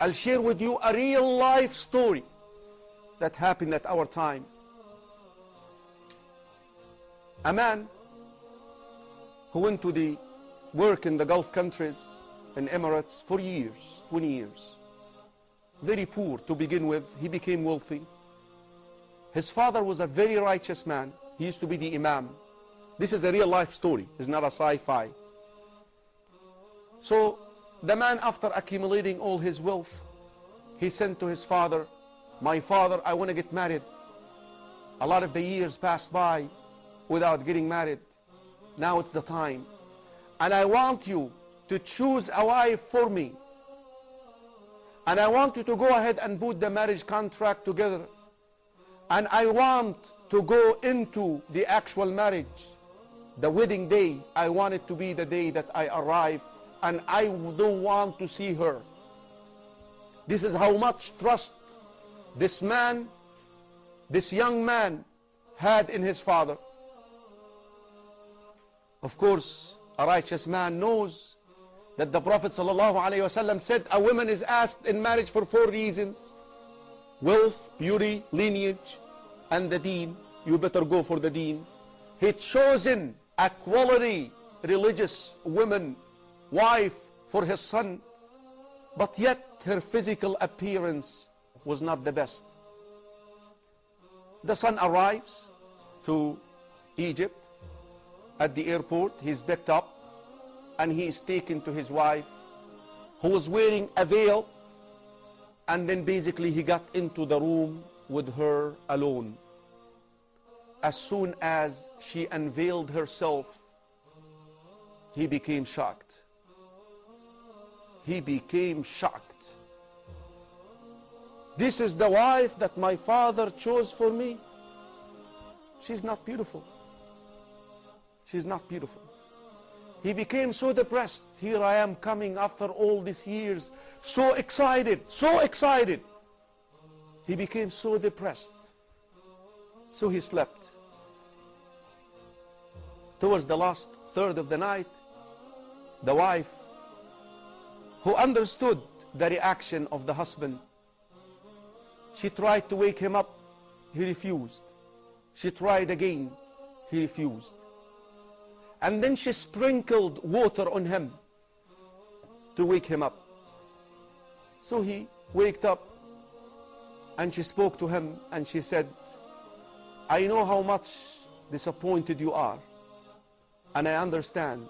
I'll share with you a real life story that happened at our time. A man who went to the work in the Gulf countries and Emirates for years, 20 years. Very poor to begin with, he became wealthy. His father was a very righteous man. He used to be the imam. This is a real life story, it's not a sci-fi. So the man, after accumulating all his wealth, he sent to his father, "My father, I want to get married. A lot of the years passed by without getting married. Now it's the time. And I want you to choose a wife for me. And I want you to go ahead and put the marriage contract together. And I want to go into the actual marriage. The wedding day, I want it to be the day that I arrive, and I don't want to see her." This is how much trust this man, this young man, had in his father. Of course, a righteous man knows that the Prophet ﷺ said a woman is asked in marriage for 4 reasons: wealth, beauty, lineage, and the deen. You better go for the deen. He'd chosen a quality religious woman, wife for his son, but yet her physical appearance was not the best. The son arrives to Egypt. At the airport, he's picked up and he is taken to his wife, who was wearing a veil, and then basically he got into the room with her alone. As soon as she unveiled herself, he became shocked. He became shocked. "This is the wife that my father chose for me? She's not beautiful. She's not beautiful." He became so depressed. Here I am coming after all these years, so excited, so excited. He became so depressed. So he slept. Towards the last third of the night, the wife, who understood the reaction of the husband, she tried to wake him up. He refused. She tried again. He refused. And then she sprinkled water on him to wake him up. So he waked up, and she spoke to him, and she said, "I know how much disappointed you are, and I understand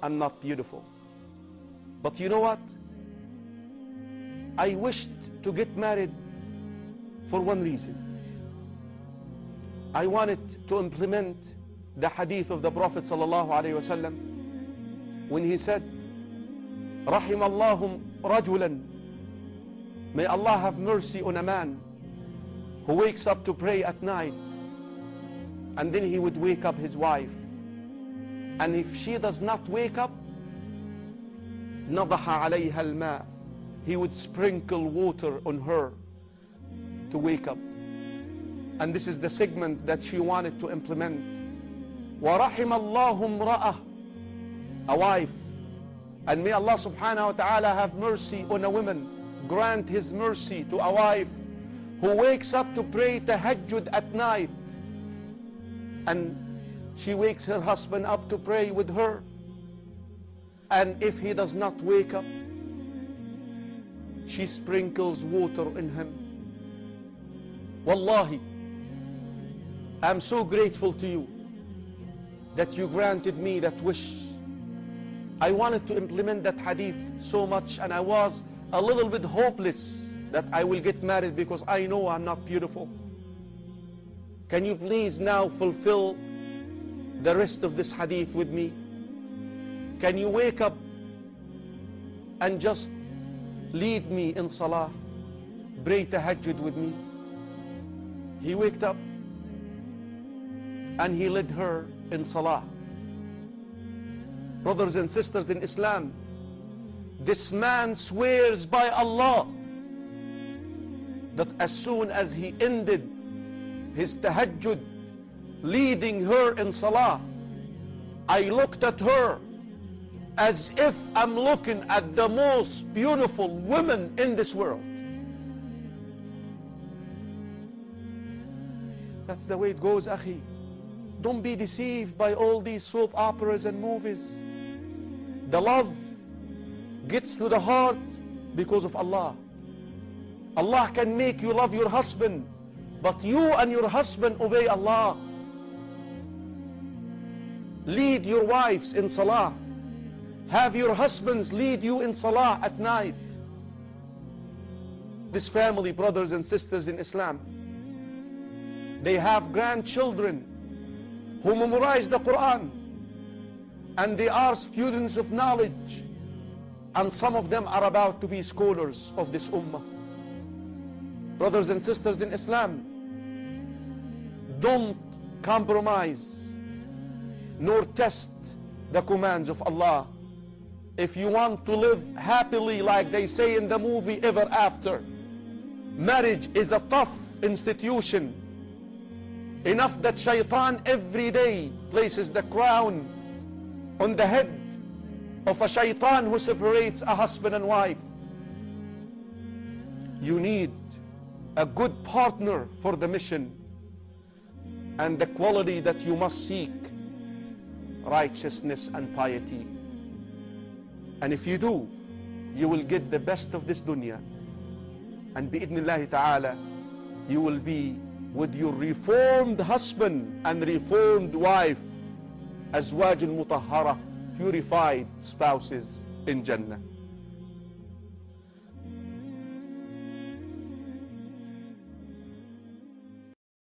I'm not beautiful. But you know what? I wished to get married for one reason. I wanted to implement the hadith of the Prophet ﷺ when he said, رحم الله رجلا, may Allah have mercy on a man who wakes up to pray at night, and then he would wake up his wife, and if she does not wake up, نضح عليها الماء, he would sprinkle water on her to wake up." And this is the segment that she wanted to implement. وَرَحِمَ اللَّهُ امْرَأَةً, a wife, and may Allah subhanahu wa ta'ala have mercy on a woman, grant his mercy to a wife who wakes up to pray tahajjud at night, and she wakes her husband up to pray with her, and if he does not wake up, she sprinkles water in him. Wallahi, I'm so grateful to you that you granted me that wish. I wanted to implement that hadith so much, and I was a little bit hopeless that I will get married because I know I'm not beautiful. Can you please now fulfill the rest of this hadith with me? Can you wake up and just lead me in salah, pray tahajjud with me? He waked up and he led her in salah. Brothers and sisters in Islam, this man swears by Allah that as soon as he ended his tahajjud leading her in salah, I looked at her as if I'm looking at the most beautiful women in this world. That's the way it goes, akhi. Don't be deceived by all these soap operas and movies. The love gets to the heart because of Allah. Allah can make you love your husband, but you and your husband obey Allah. Lead your wives in salah. Have your husbands lead you in salah at night. This family, brothers and sisters in Islam, they have grandchildren who memorize the Quran, and they are students of knowledge, and some of them are about to be scholars of this ummah. Brothers and sisters in Islam, don't compromise nor test the commands of Allah. If you want to live happily, like they say in the movie Ever After, marriage is a tough institution. Enough that shaitan every day places the crown on the head of a shaitan who separates a husband and wife. You need a good partner for the mission, and the quality that you must seek: righteousness and piety. And if you do, you will get the best of this dunya, and bi'idhnillahi ta'ala, you will be with your reformed husband and reformed wife, azwajul mutahhara, purified spouses in Jannah.